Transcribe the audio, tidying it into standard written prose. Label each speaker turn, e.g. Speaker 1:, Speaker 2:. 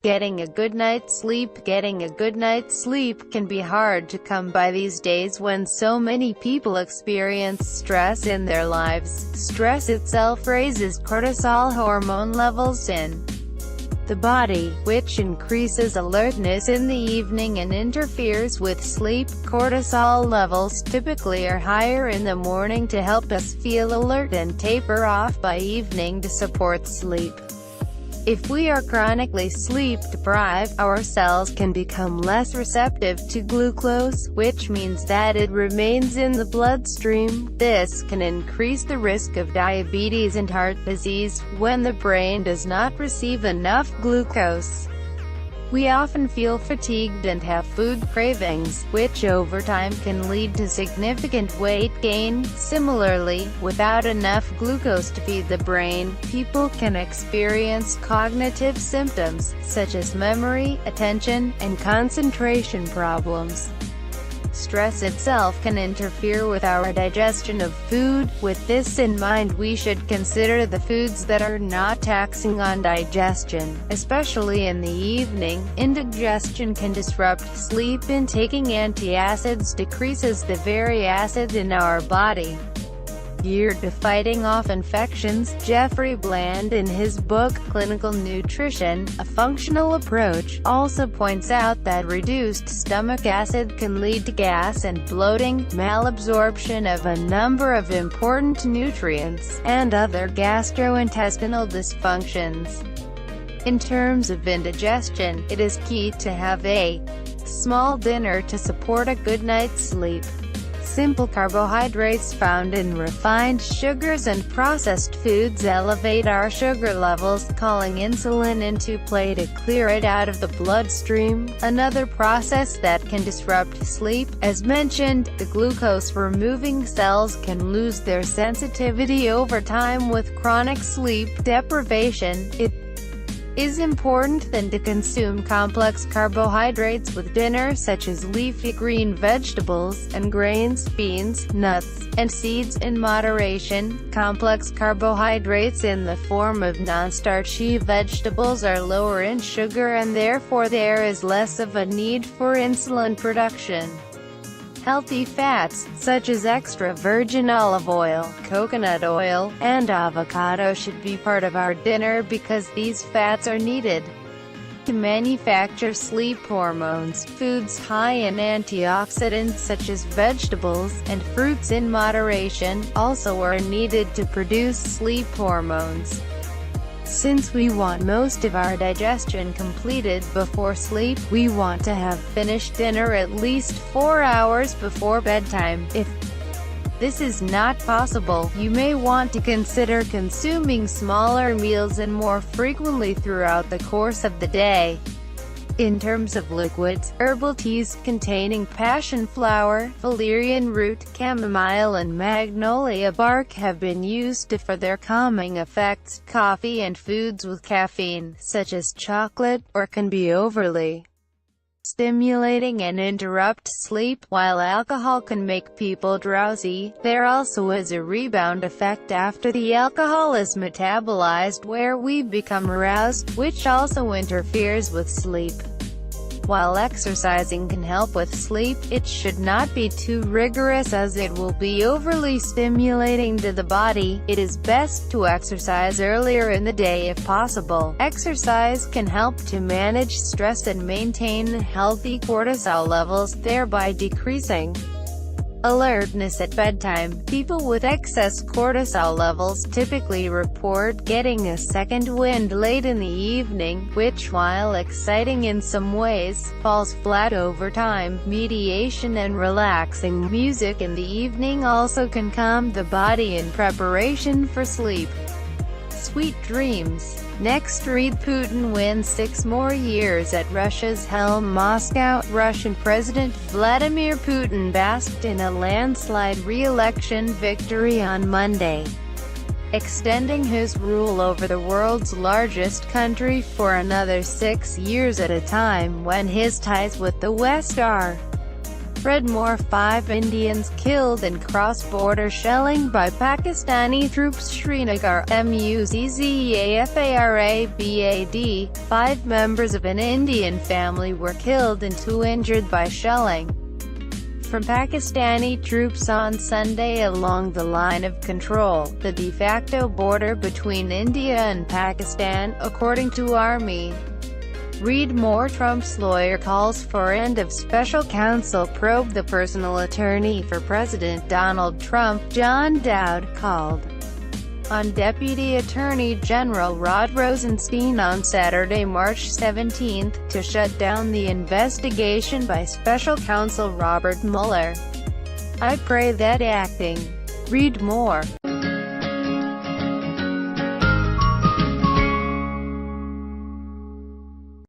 Speaker 1: Getting a good night's sleep. Getting a good night's sleep can be hard to come by these days when so many people experience stress in their lives. Stress itself raises cortisol hormone levels in the body, which increases alertness in the evening and interferes with sleep. Cortisol levels typically are higher in the morning to help us feel alert and taper off by evening to support sleep. If we are chronically sleep-deprived, our cells can become less receptive to glucose, which means that it remains in the bloodstream. This can increase the risk of diabetes and heart disease, when the brain does not receive enough glucose. We often feel fatigued and have food cravings, which over time can lead to significant weight gain. Similarly, without enough glucose to feed the brain, people can experience cognitive symptoms, such as memory, attention, and concentration problems. Stress itself can interfere with our digestion of food. With this in mind, we should consider the foods that are not taxing on digestion, especially in the evening. Indigestion can disrupt sleep. Taking antacids decreases the very acid in our body, geared to fighting off infections. Jeffrey Bland, in his book Clinical Nutrition: A Functional Approach, also points out that reduced stomach acid can lead to gas and bloating, malabsorption of a number of important nutrients, and other gastrointestinal dysfunctions. In terms of indigestion, it is key to have a small dinner to support a good night's sleep. Simple carbohydrates found in refined sugars and processed foods elevate our sugar levels, calling insulin into play to clear it out of the bloodstream, another process that can disrupt sleep. As mentioned, the glucose-removing cells can lose their sensitivity over time with chronic sleep deprivation. It is important then to consume complex carbohydrates with dinner, such as leafy green vegetables and grains, beans, nuts, and seeds, in moderation. Complex carbohydrates in the form of non-starchy vegetables are lower in sugar, and therefore there is less of a need for insulin production. Healthy fats, such as extra virgin olive oil, coconut oil, and avocado should be part of our dinner because these fats are needed to manufacture sleep hormones. Foods high in antioxidants such as vegetables and fruits in moderation also are needed to produce sleep hormones. Since we want most of our digestion completed before sleep, we want to have finished dinner at least 4 hours before bedtime. If this is not possible, you may want to consider consuming smaller meals and more frequently throughout the course of the day. In terms of liquids, herbal teas containing passion flower, valerian root, chamomile and magnolia bark have been used for their calming effects. Coffee and foods with caffeine, such as chocolate, can be overly stimulating and interrupt sleep. While alcohol can make people drowsy, there also is a rebound effect after the alcohol is metabolized, where we become aroused, which also interferes with sleep. While exercising can help with sleep, it should not be too rigorous as it will be overly stimulating to the body. It is best to exercise earlier in the day if possible. Exercise can help to manage stress and maintain healthy cortisol levels, thereby decreasing alertness at bedtime. People with excess cortisol levels typically report getting a second wind late in the evening, which, while exciting in some ways, falls flat over time. Meditation and relaxing music in the evening also can calm the body in preparation for sleep. Sweet dreams. Next, read: Putin wins 6 more years at Russia's helm. Moscow. Russian President Vladimir Putin basked in a landslide re-election victory on Monday, extending his rule over the world's largest country for another 6 years at a time when his ties with the West are Read more. 5 Indians killed in cross-border shelling by Pakistani troops. Srinagar, Muzzafarabad. 5 members of an Indian family were killed and 2 injured by shelling from Pakistani troops on Sunday along the line of control, the de facto border between India and Pakistan, according to Army. Read more. Trump's lawyer calls for end of special counsel probe. The personal attorney for President Donald Trump, John Dowd, called on Deputy Attorney General Rod Rosenstein on Saturday, March 17, to shut down the investigation by special counsel Robert Mueller. I pray that acting. Read more.